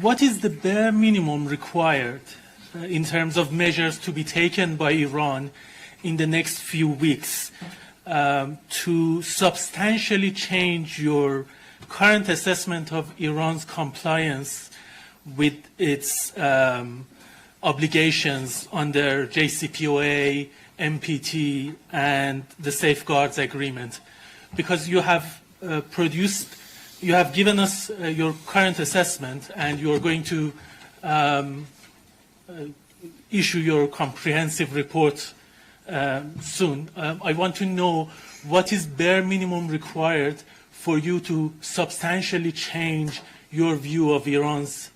What is the bare minimum required in terms of measures to be taken by Iran in the next few weeks to substantially change your current assessment of Iran's compliance with its obligations under JCPOA, NPT, and the Safeguards Agreement? Because you have you have given us your current assessment, and you are going to issue your comprehensive report soon. I want to know what is bare minimum required for you to substantially change your view of Iran's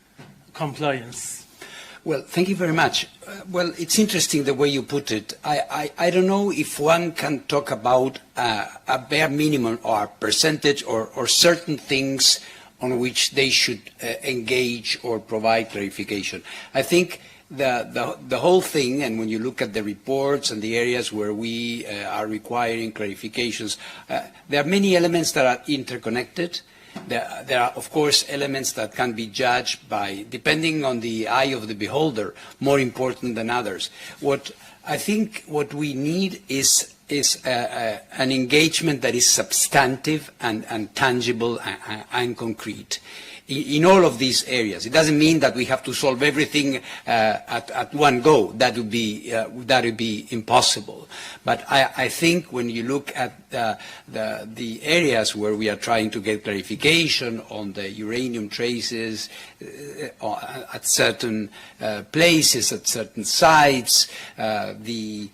compliance. Well, thank you very much. Well, it's interesting the way you put it. I don't know if one can talk about a bare minimum or a percentage or certain things on which they should engage or provide clarification. I think the whole thing, and when you look at the reports and the areas where we are requiring clarifications, there are many elements that are interconnected. There are, of course, elements that can be judged by, depending on the eye of the beholder, more important than others. I think what we need is an engagement that is substantive and tangible and concrete in all of these areas. It doesn't mean that we have to solve everything at one go. That would be impossible. But I think when you look at the areas where we are trying to get clarification on the uranium traces at certain places, at certain sites, the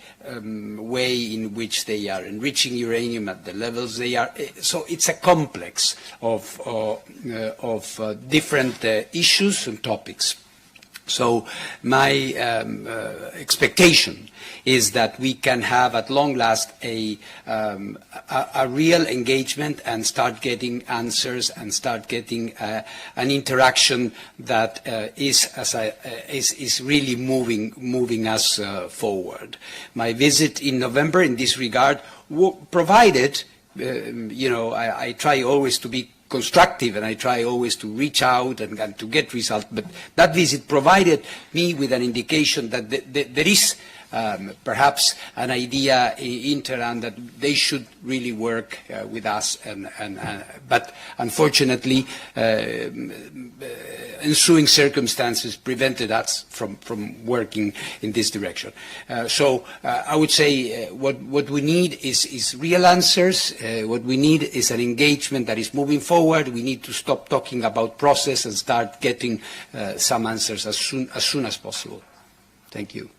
way in which they are enriching uranium at the levels they are. So it's a complex of different issues and topics. So my expectation is that we can have at long last a real engagement and start getting answers and start getting an interaction that is really moving us forward. My visit in November in this regard provided, I try always to be constructive, and I try always to reach out and to get results, but that visit provided me with an indication that there is perhaps an idea in Tehran that they should really work with us, but unfortunately ensuing circumstances prevented us from working in this direction. So I would say what we need is real answers. What we need is an engagement that is moving forward. We need to stop talking about process and start getting some answers as soon as possible. Thank you.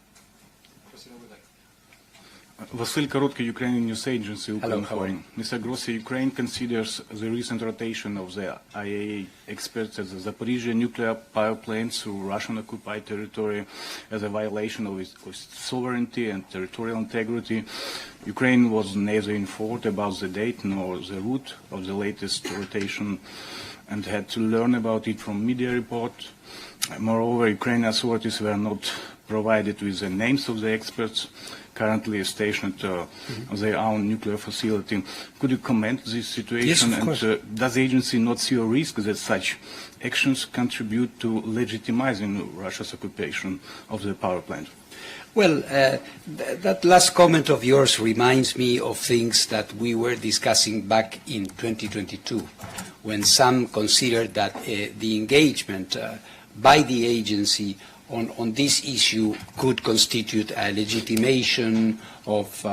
Vasil Korotkий, Ukrainian news agency, Ukraine Foreign. Mr. Grossi, Ukraine considers the recent rotation of the IAEA experts at the Zaporizhzhia nuclear power plant through Russian-occupied territory as a violation of its sovereignty and territorial integrity. Ukraine was neither informed about the date nor the route of the latest rotation and had to learn about it from media report. Moreover, Ukrainian authorities were not provided with the names of the experts currently stationed at their own nuclear facility. Could you comment on this situation? Yes, of course. And does the agency not see a risk that such actions contribute to legitimizing Russia's occupation of the power plant? Well, that last comment of yours reminds me of things that we were discussing back in 2022, when some considered that the engagement by the agency on this issue could constitute a legitimation of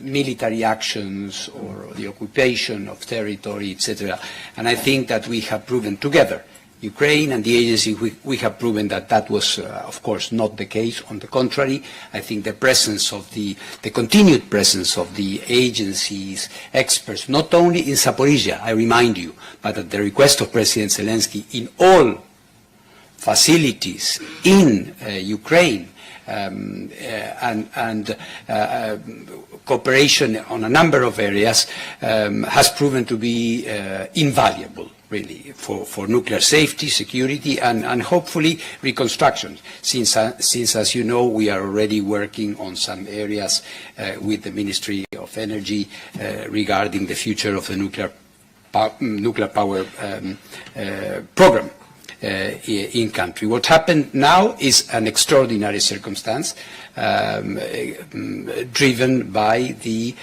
military actions or the occupation of territory, etc. And I think that we have proven together, Ukraine and the agency, we have proven that that was, of course, not the case. On the contrary, I think the presence of the continued presence of the agency's experts, not only in Zaporizhzhia, I remind you, but at the request of President Zelensky, in all facilities in Ukraine, and cooperation on a number of areas has proven to be invaluable, really, for nuclear safety, security, and hopefully reconstruction, since, as you know, we are already working on some areas with the Ministry of Energy regarding the future of the nuclear power program. in country. What happened now is an extraordinary circumstance driven by the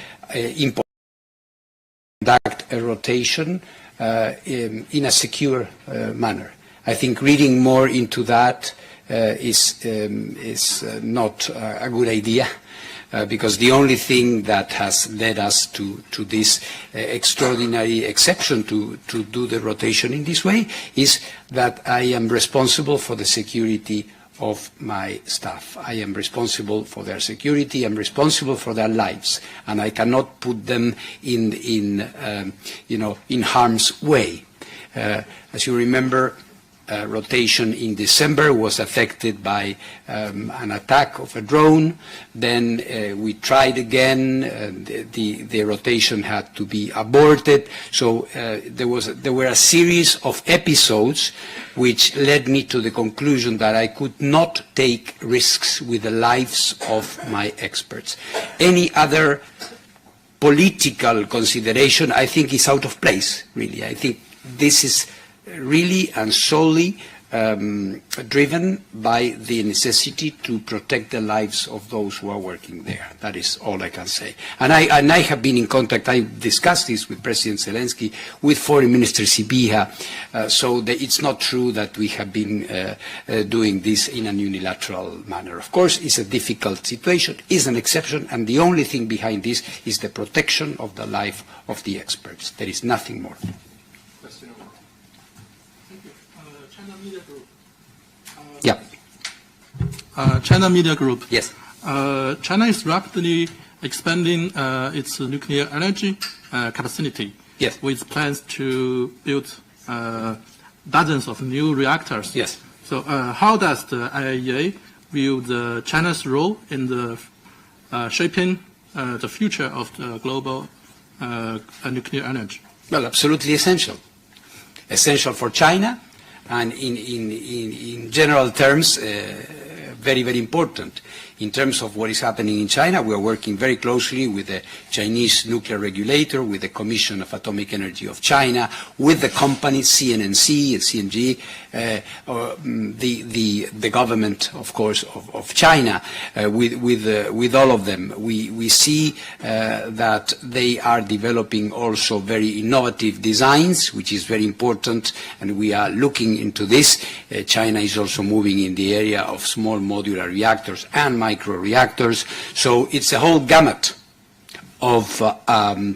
conduct a rotation in a secure manner. I think reading more into that is not a good idea. Because the only thing that has led us to this extraordinary exception to do the rotation in this way is that I am responsible for the security of my staff. I am responsible for their security. I'm responsible for their lives, and I cannot put them in harm's way. As you remember, rotation in December was affected by an attack of a drone. Then we tried again. The rotation had to be aborted. So there were a series of episodes which led me to the conclusion that I could not take risks with the lives of my experts. Any other political consideration, I think, is out of place, really. I think this is really and solely driven by the necessity to protect the lives of those who are working there. That is all I can say. And I have been in contact, I discussed this with President Zelensky, with Foreign Minister Sibiha, so it's not true that we have been doing this in an unilateral manner. Of course, it's a difficult situation, it's an exception, and the only thing behind this is the protection of the life of the experts. There is nothing more. Yeah. China Media Group. Yes. China is rapidly expanding its nuclear energy capacity. Yes. With plans to build dozens of new reactors. Yes. So how does the IAEA view China's role in the shaping the future of the global nuclear energy? Well, absolutely essential. Essential for China, and in general terms, very, very important. In terms of what is happening in China, we are working very closely with the Chinese nuclear regulator, with the Commission of Atomic Energy of China, with the companies CNNC and CNG, the government, of course, of China, with all of them. We see that they are developing also very innovative designs, which is very important, and we are looking into this. China is also moving in the area of small modular reactors and micro-reactors. So it's a whole gamut of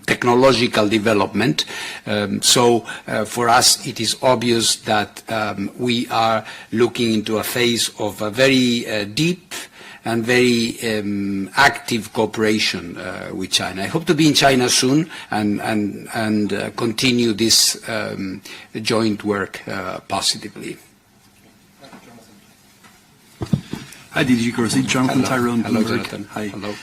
technological development. For us, it is obvious that we are looking into a phase of a very deep and very active cooperation with China. I hope to be in China soon and continue this joint work positively. Hi, DG Grossi. Jonathan Hello. Tyrone, Hello, Bloomberg. Jonathan. Hi. Hello.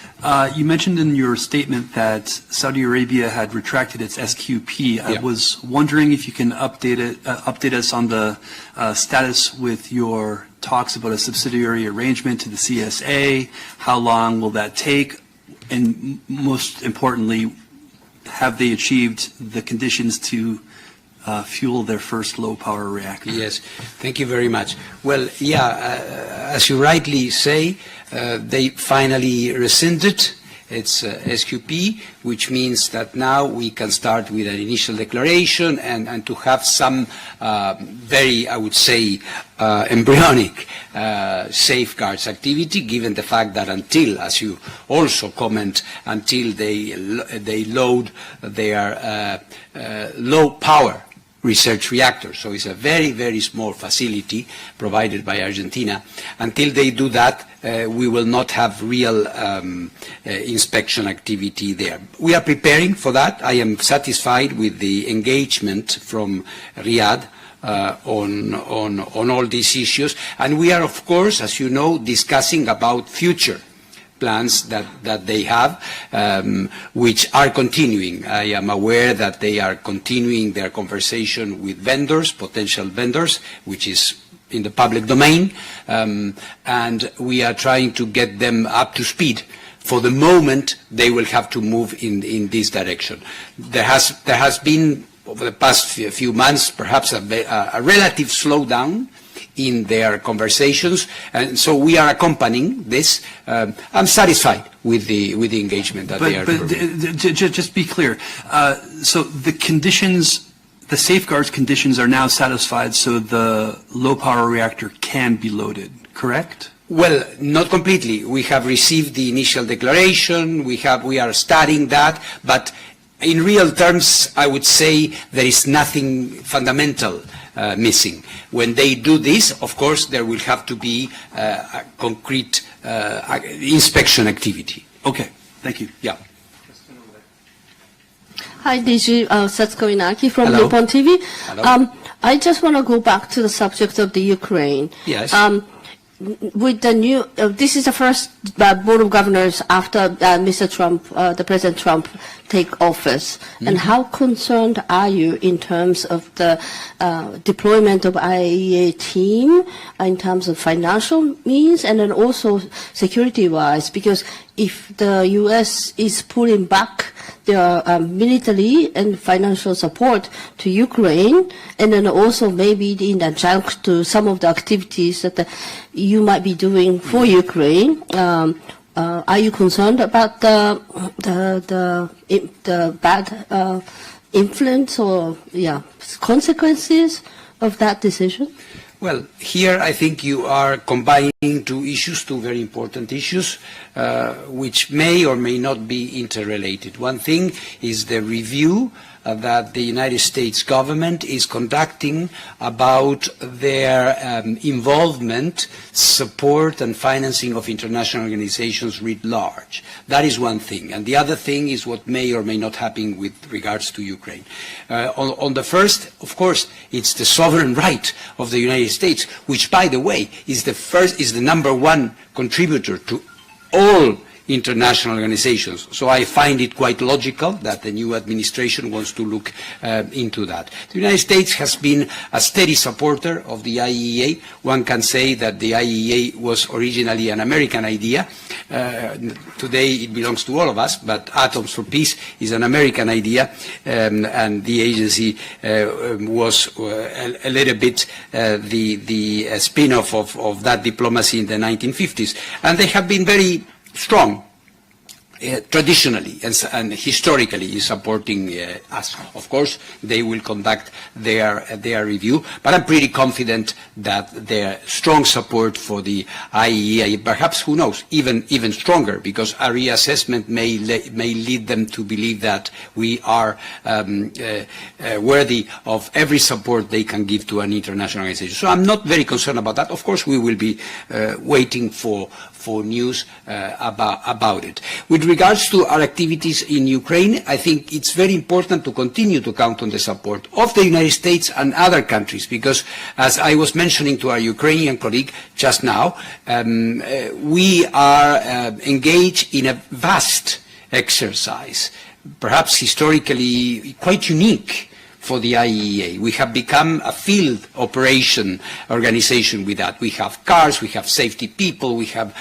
You mentioned in your statement that Saudi Arabia had retracted its SQP. I was wondering if you can update us on the status with your talks about a subsidiary arrangement to the CSA. How long will that take? And most importantly, have they achieved the conditions to fuel their first low-power reactor? Yes, thank you very much. Well, as you rightly say, they finally rescinded its SQP, which means that now we can start with an initial declaration and to have some very, I would say, embryonic safeguards activity, given the fact that until, as you also comment, until they load their low-power research reactor. So it's a very, very small facility provided by Argentina. Until they do that, we will not have real inspection activity there. We are preparing for that. I am satisfied with the engagement from Riyadh on all these issues. And we are, of course, as you know, discussing about future plans that they have, which are continuing. I am aware that they are continuing their conversation with vendors, potential vendors, which is in the public domain, and we are trying to get them up to speed. For the moment, they will have to move in this direction. There has been, over the past few months, perhaps a relative slowdown in their conversations, and so we are accompanying this. I'm satisfied with the engagement that they are doing. Just be clear. So the conditions, the safeguards conditions are now satisfied, so the low power reactor can be loaded, correct? Well, not completely. We have received the initial declaration. We are studying that, but in real terms, I would say there is nothing fundamental missing. When they do this, of course, there will have to be a concrete inspection activity. Okay, thank you. Yeah. Hi, DG Setskoinaki from Hello. Nippon TV. Hello. I just want to go back to the subject of the Ukraine. Yes. With the new, this is the first board of governors after Mr. Trump, the President Trump, take office. Mm-hmm. And how concerned are you in terms of the deployment of IAEA team, in terms of financial means, and then also security-wise? Because if the U.S. is pulling back their military and financial support to Ukraine, and then also maybe in adjunct to some of the activities that you might be doing for Ukraine, are you concerned about the bad influence or consequences of that decision? Well, here I think you are combining two issues, two very important issues, which may or may not be interrelated. One thing is the review that the United States government is conducting about their involvement, support and financing of international organizations writ large. That is one thing. And the other thing is what may or may not happen with regards to Ukraine. On the first, of course, it's the sovereign right of the United States, which, by the way, is the number one contributor to all international organizations. So I find it quite logical that the new administration wants to look into that. The United States has been a steady supporter of the IAEA. One can say that the IAEA was originally an American idea. Today it belongs to all of us, but Atoms for Peace is an American idea, and the agency was a little bit the spin-off of that diplomacy in the 1950s. And they have been very strong traditionally and historically in supporting us. Of course, they will conduct their review, but I'm pretty confident that their strong support for the IAEA, perhaps, who knows, even stronger, because a reassessment may lead them to believe that we are worthy of every support they can give to an international organization. So I'm not very concerned about that. Of course, we will be waiting for news about it. With regards to our activities in Ukraine, I think it's very important to continue to count on the support of the United States and other countries, because, as I was mentioning to our Ukrainian colleague just now, we are engaged in a vast exercise, perhaps historically quite unique for the IAEA. We have become a field operation organization with that. We have cars, we have safety people, we have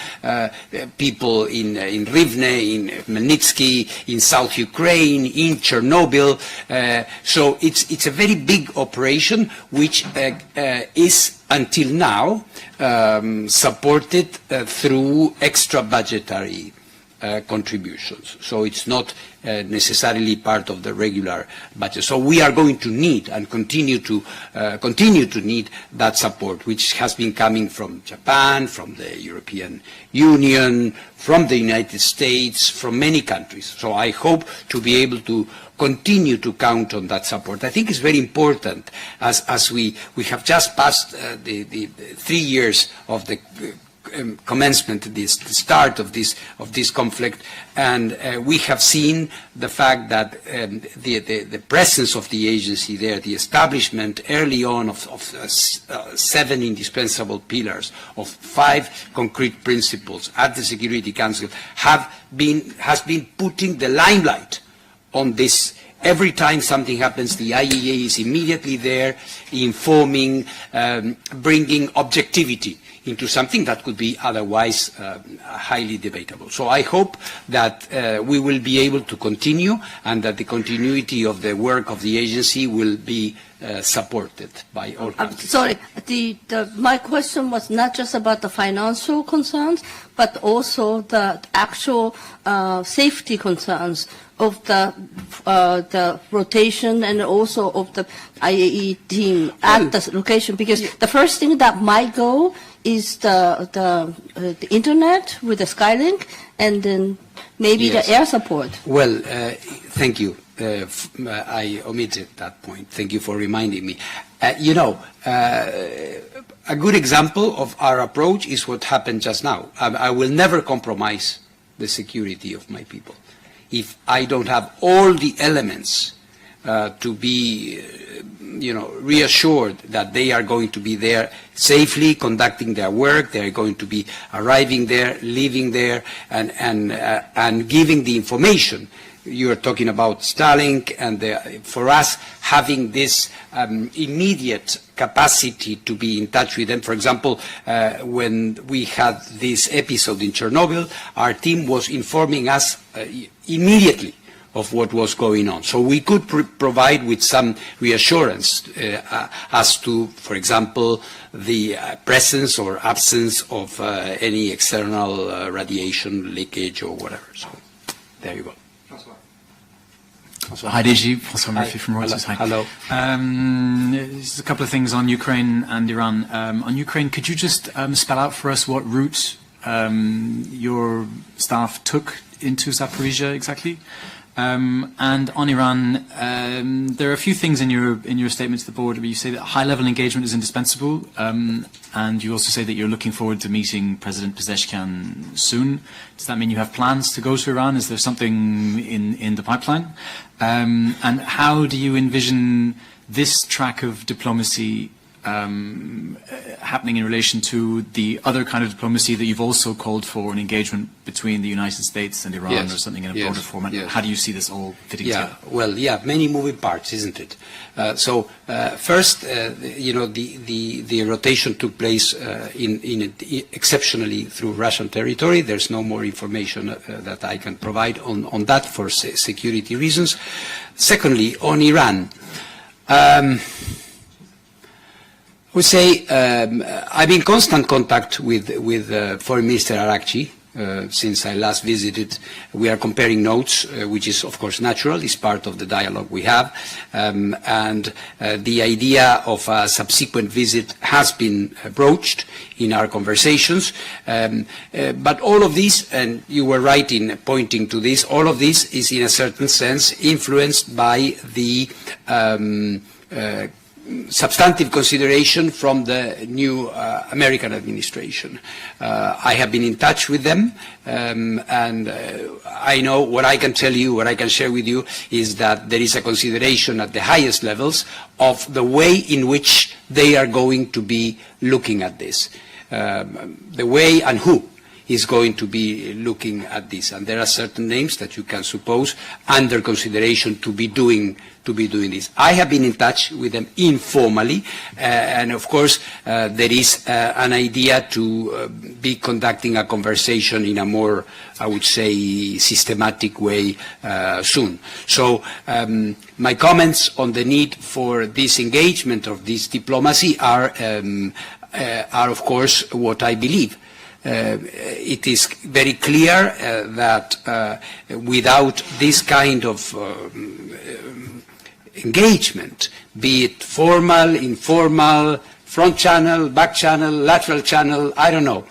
people in Rivne, in Melnitsky, in South Ukraine, in Chernobyl. So it's a very big operation which is until now supported through extra budgetary contributions. So it's not necessarily part of the regular budget. So we are going to need and continue to need that support, which has been coming from Japan, from the European Union, from the United States, from many countries. So I hope to be able to continue to count on that support. I think it's very important, as we have just passed the 3 years of the commencement, the start of this conflict, and we have seen the fact that the presence of the agency there, the establishment early on of 7 indispensable pillars, of 5 concrete principles at the Security Council, has been putting the limelight on this every time something happens, the IAEA is immediately there, informing, bringing objectivity into something that could be otherwise highly debatable. So I hope that we will be able to continue, and that the continuity of the work of the agency will be supported by all countries. Sorry, my question was not just about the financial concerns, but also the actual safety concerns of the rotation and also of the IAEA team at the location. Because the first thing that might go is the internet with the Skylink, and then maybe the air support. Well, thank you. I omitted that point. Thank you for reminding me. A good example of our approach is what happened just now. I will never compromise the security of my people. If I don't have all the elements to be, reassured that they are going to be there safely conducting their work, they are going to be arriving there, living there, and giving the information. You are talking about Starlink, and for us having this immediate capacity to be in touch with them. For example, when we had this episode in Chernobyl, our team was informing us immediately of what was going on. So we could provide with some reassurance as to, for example, the presence or absence of any external radiation leakage or whatever. So there you go. Hi, DG. François Murphy from Reuters. Hi. Hello. Just a couple of things on Ukraine and Iran. On Ukraine, could you just spell out for us what route your staff took into Zaporizhzhia exactly? And on Iran, there are a few things in your statement to the board where you say that high-level engagement is indispensable, and you also say that you're looking forward to meeting President Pezeshkian soon. Does that mean you have plans to go to Iran? Is there something in the pipeline? And how do you envision this track of diplomacy happening in relation to the other kind of diplomacy that you've also called for, an engagement between the United States and Iran, or something in a broader format? How do you see this all fitting together? Well, many moving parts, isn't it? First, the rotation took place exceptionally through Russian territory. There's no more information that I can provide on that for security reasons. Secondly, on Iran, I would say I'm in constant contact with Foreign Minister Arakci since I last visited. We are comparing notes, which is of course natural, is part of the dialogue we have, and the idea of a subsequent visit has been broached in our conversations. But all of this, and you were right in pointing to this, all of this is in a certain sense influenced by the substantive consideration from the new American administration. I have been in touch with them, and I know what I can tell you, what I can share with you, is that there is a consideration at the highest levels of the way in which they are going to be looking at this, the way and who is going to be looking at this. And there are certain names that you can suppose under consideration to be doing this. I have been in touch with them informally, and of course there is an idea to be conducting a conversation in a more, I would say, systematic way soon. So my comments on the need for this engagement of this diplomacy are of course what I believe. It is very clear that without this kind of engagement, be it formal, informal, front channel, back channel, lateral channel, I don't know,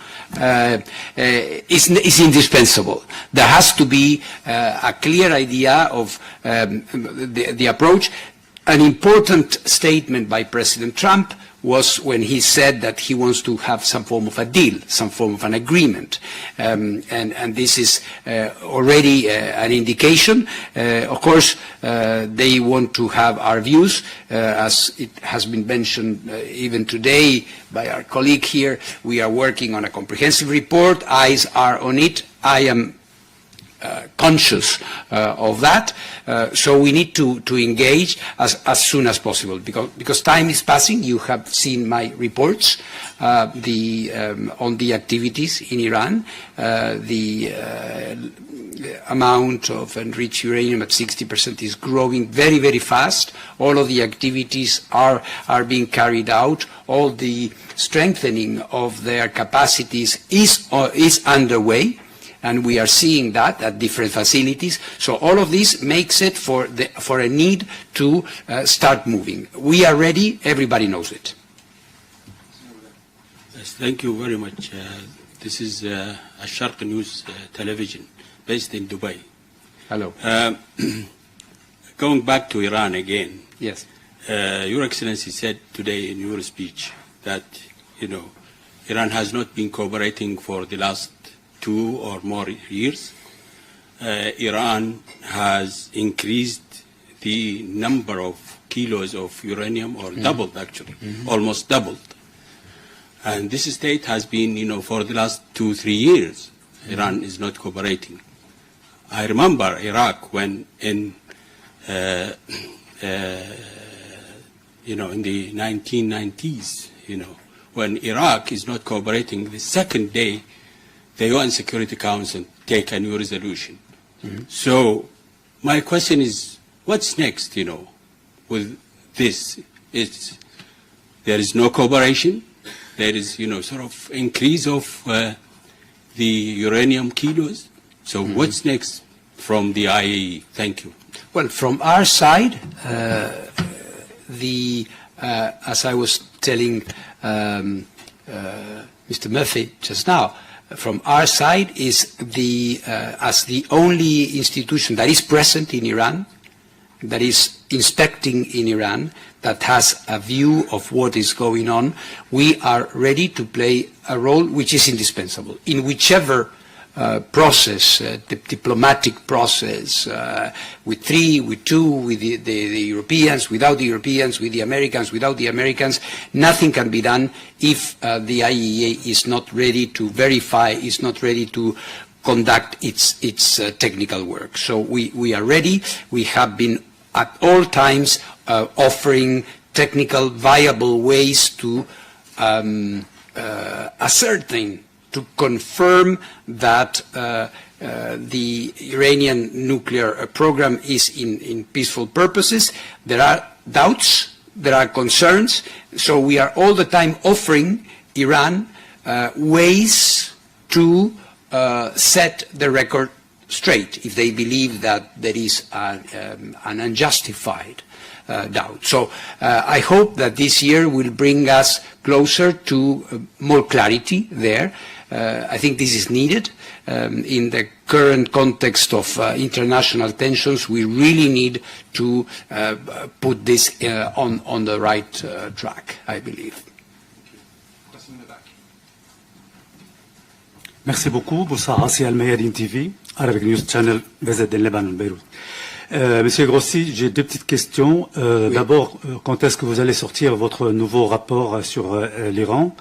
is indispensable. There has to be a clear idea of the approach. An important statement by President Trump was when he said that he wants to have some form of a deal, some form of an agreement. And this is already an indication. Of course, they want to have our views, as it has been mentioned even today by our colleague here. We are working on a comprehensive report. Eyes are on it. I am conscious of that. So we need to engage as soon as possible because time is passing. You have seen my reports on the activities in Iran. The amount of enriched uranium at 60% is growing very, very fast. All of the activities are being carried out. All the strengthening of their capacities is underway, and we are seeing that at different facilities. So all of this makes it for a need to start moving. We are ready. Everybody knows it. Yes, thank you very much. This is Sharq News Television, based in Dubai. Hello. Going back to Iran again. Yes. Your Excellency said today in your speech that, Iran has not been cooperating for the last 2 or more years. Iran has increased the number of kilos of uranium, or doubled actually, almost doubled. And this state has been, for the last 2-3 years, Iran is not cooperating. I remember Iraq when in the 1990s, when Iraq is not cooperating, the second day, the UN Security Council take a new resolution. So my question is, what's next, with this? There is no cooperation. There is, sort of increase of the uranium kilos. So what's next from the IAEA? Thank you. Well, from our side, as I was telling Mr. Murphy just now, from our side is as the only institution that is present in Iran, that is inspecting in Iran, that has a view of what is going on, we are ready to play a role which is indispensable in whichever process, the diplomatic process, with 3, with 2, with the Europeans, without the Europeans, with the Americans, without the Americans. Nothing can be done if the IAEA is not ready to verify, is not ready to conduct its technical work. So we are ready. We have been at all times offering technical viable ways to ascertain, to confirm that the Iranian nuclear program is in peaceful purposes. There are doubts, there are concerns, so we are all the time offering Iran ways to set the record straight if they believe that there is an unjustified doubt. So I hope that this year will bring us closer to more clarity there. I think this is needed. In the current context of international tensions, we really need to put this on the right track, I believe. Merci beaucoup. Bonsoir, c'est Al-Mayadin TV, Arabic News Channel, VZ Lebanon, Beyrouth. Monsieur Grossi, j'ai 2 petites questions. Oui. D'abord, quand est-ce que vous allez sortir votre nouveau rapport sur l'Iran?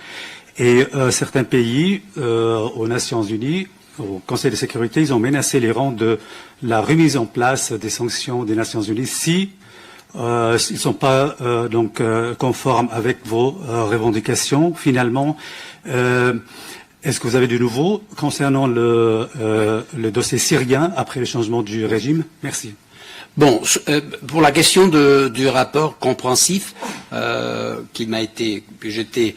Et certains pays, aux Nations Unies, au Conseil de sécurité, ils ont menacé l'Iran de la remise en place des sanctions des Nations Unies si ils ne sont pas conformes avec vos revendications. Finalement, est-ce que vous avez du nouveau concernant le dossier syrien après le changement du régime? Merci. Bon, pour la question du rapport compréhensif qui m'a été, que j'étais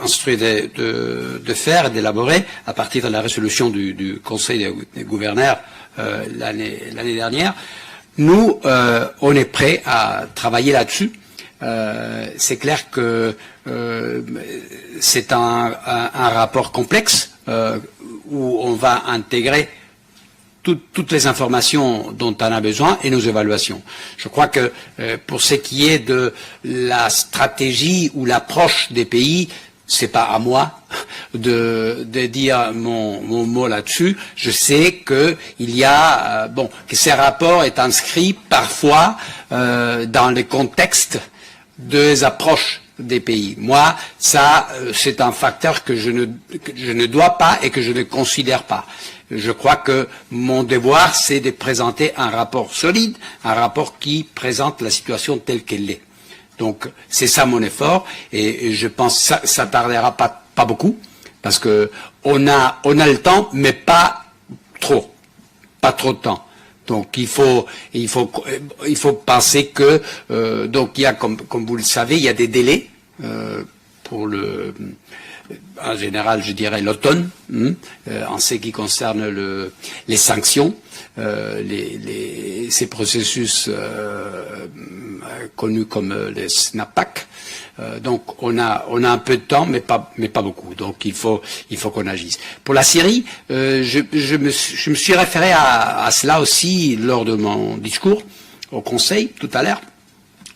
instruit de faire et d'élaborer à partir de la résolution du Conseil des gouverneurs l'année dernière, nous, on est prêt à travailler là-dessus. C'est clair que c'est un rapport complexe où on va intégrer toutes les informations dont on a besoin et nos évaluations. Je crois que pour ce qui est de la stratégie ou l'approche des pays, c'est pas à moi de dire mon mot là-dessus. Je sais que il y a que ce rapport est inscrit parfois dans le contexte des approches des pays. Moi, ça, c'est un facteur que je ne dois pas et que je ne considère pas. je crois que mon devoir, c'est de présenter un rapport solide, un rapport qui présente la situation telle qu'elle est. Donc, c'est ça mon effort, et je pense que ça tardera pas beaucoup, parce que on a le temps, mais pas trop de temps. Donc il faut penser que donc il y a comme vous le savez, il y a des délais pour en général, je dirais l'automne, en ce qui concerne les sanctions, ces processus connus comme les snapbacks. Donc on a un peu de temps, mais pas beaucoup. Donc il faut qu'on agisse. Pour la Syrie, je me suis référé à cela aussi lors de mon discours au Conseil tout à l'heure.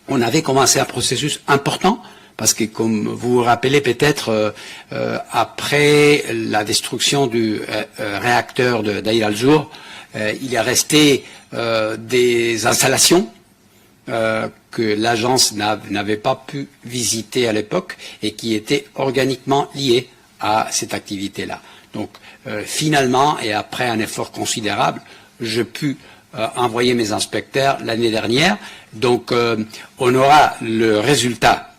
On avait commencé un processus important. Parce que, comme vous vous rappelez peut-être, après la destruction du réacteur d'Aïr al-Zour, il est resté des installations que l'agence n'avait pas pu visiter à l'époque et qui étaient organiquement liées à cette activité-là. Donc, finalement, et après un effort considérable, je pus envoyer mes inspecteurs l'année dernière. Donc, on aura le résultat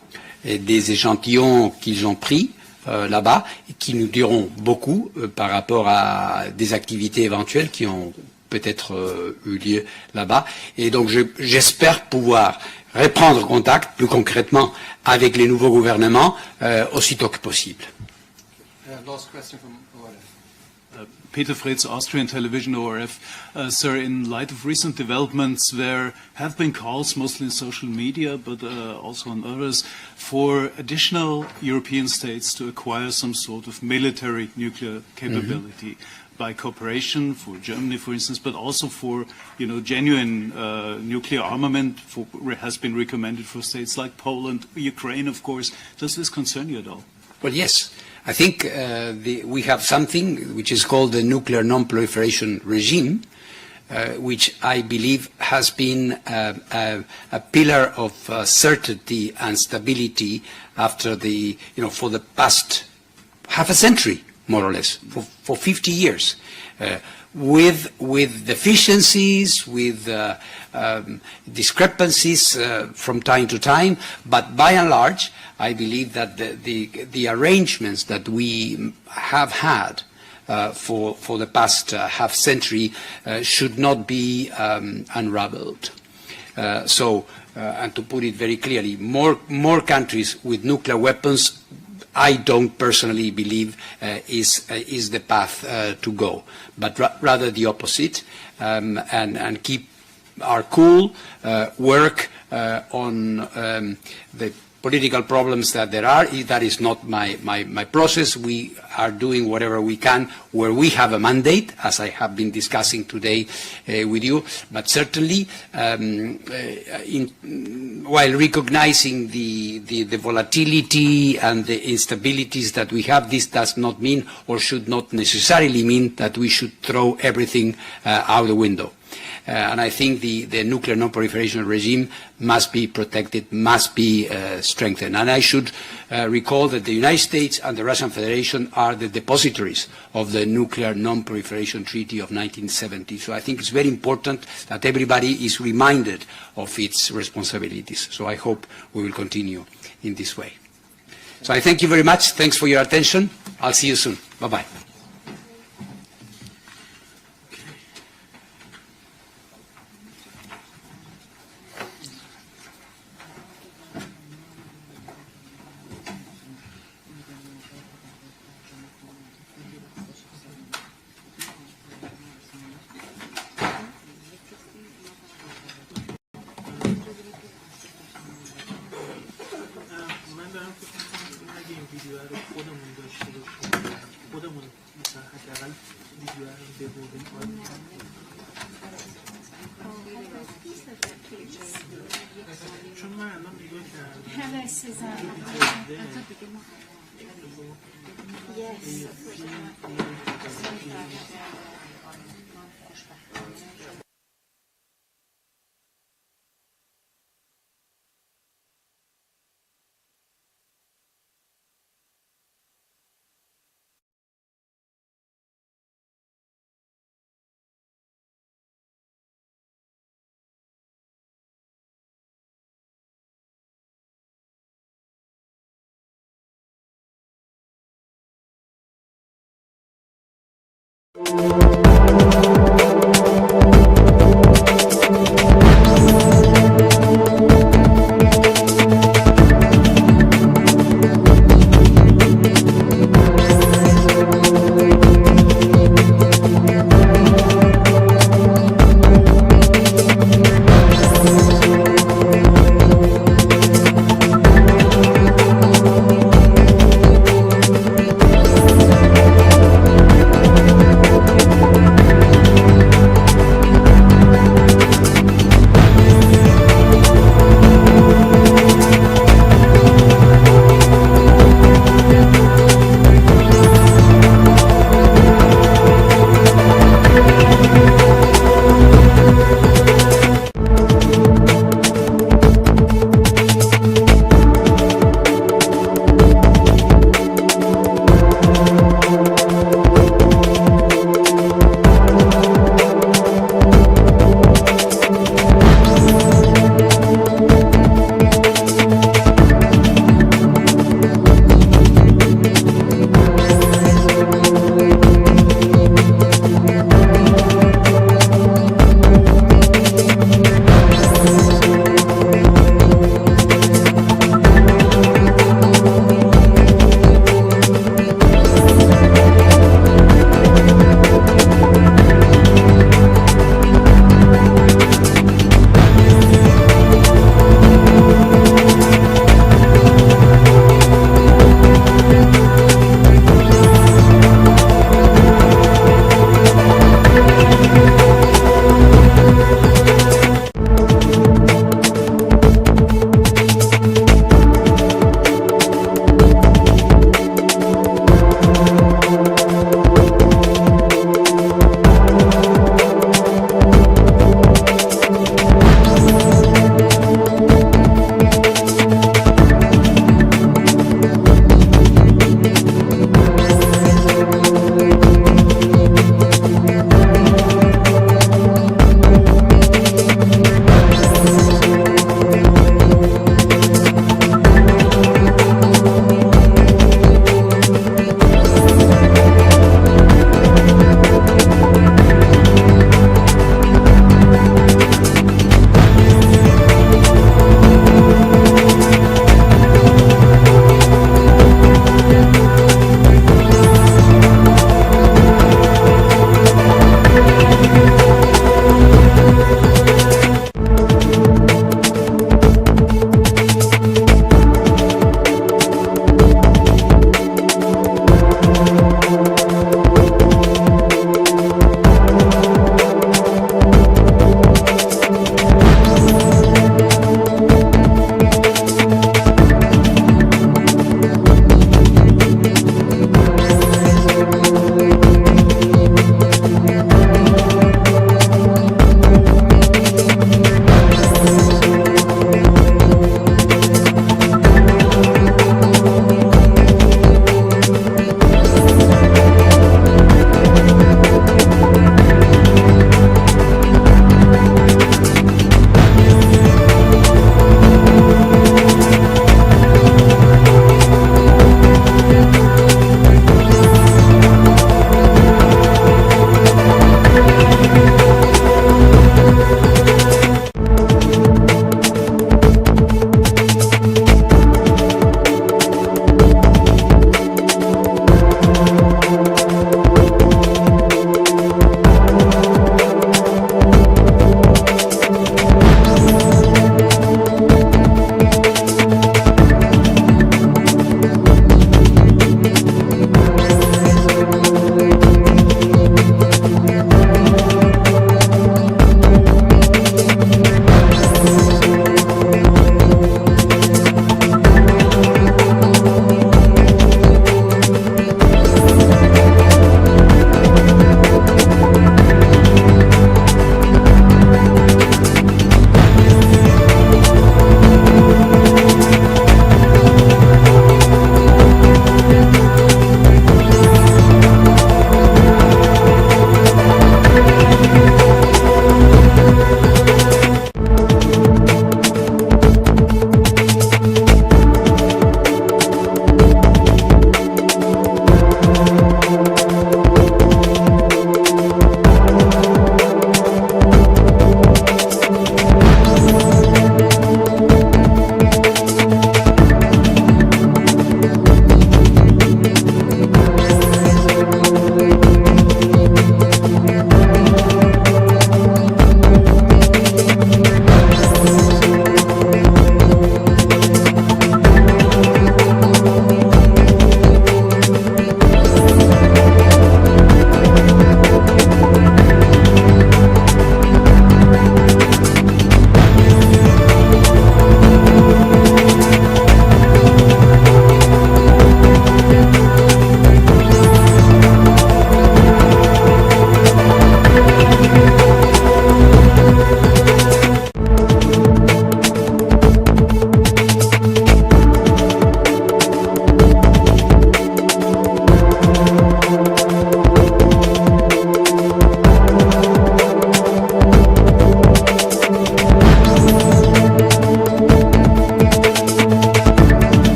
des échantillons qu'ils ont pris là-bas, qui nous diront beaucoup par rapport à des activités éventuelles qui ont peut-être eu lieu là-bas. Et donc j'espère pouvoir reprendre contact plus concrètement avec les nouveaux gouvernements aussitôt que possible. Last question from Peter Fritz, Austrian Television, ORF. Sir, in light of recent developments, there have been calls, mostly in social media, but also on others, for additional European states to acquire some sort of military nuclear capability by cooperation, for Germany, for instance, but also for, genuine nuclear armament has been recommended for states like Poland, Ukraine, of course. Does this concern you at all? Well, yes. I think we have something which is called the nuclear non-proliferation regime, which I believe has been a pillar of certainty and stability after for the past half a century, more or less, for 50 years. With deficiencies, with discrepancies from time to time, but by and large, I believe that the arrangements that we have had for the past half century should not be unraveled. And to put it very clearly, more countries with nuclear weapons, I don't personally believe is the path to go, but rather the opposite, and keep our cool, work on the political problems that there are. That is not my process. We are doing whatever we can where we have a mandate, as I have been discussing today with you. But certainly, while recognizing the volatility and the instabilities that we have, this does not mean or should not necessarily mean that we should throw everything out the window. And I think the nuclear non-proliferation regime must be protected, must be strengthened. And I should recall that the United States and the Russian Federation are the depositories of the Nuclear Non-Proliferation Treaty of 1970. So I think it's very important that everybody is reminded of its responsibilities. So I hope we will continue in this way. So I thank you very much. Thanks for your attention. I'll see you soon. Bye-bye.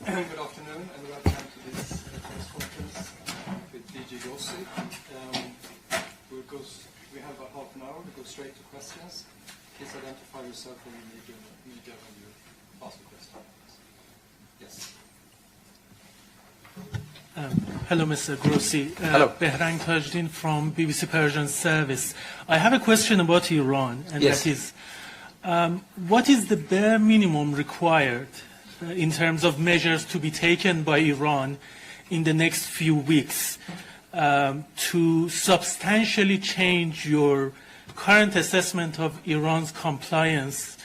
Good afternoon and welcome to this press conference with DG Grossi. We have about half an hour. We'll go straight to questions. Please identify yourself and media when you ask a question. Yes. Hello, Mr. Grossi. Hello. Behrang Tajdin from BBC Persian Service. I have a question about Iran, and Yes. that is, what is the bare minimum required in terms of measures to be taken by Iran in the next few weeks to substantially change your current assessment of Iran's compliance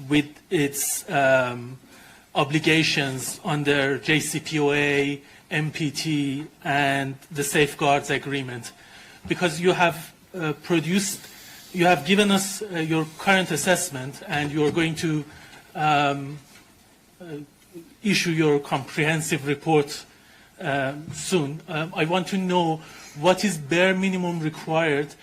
with its obligations under JCPOA, MPT, and the Safeguards Agreement? Because you have you have given us your current assessment, and you are going to issue your comprehensive report soon. I want to know what is bare minimum required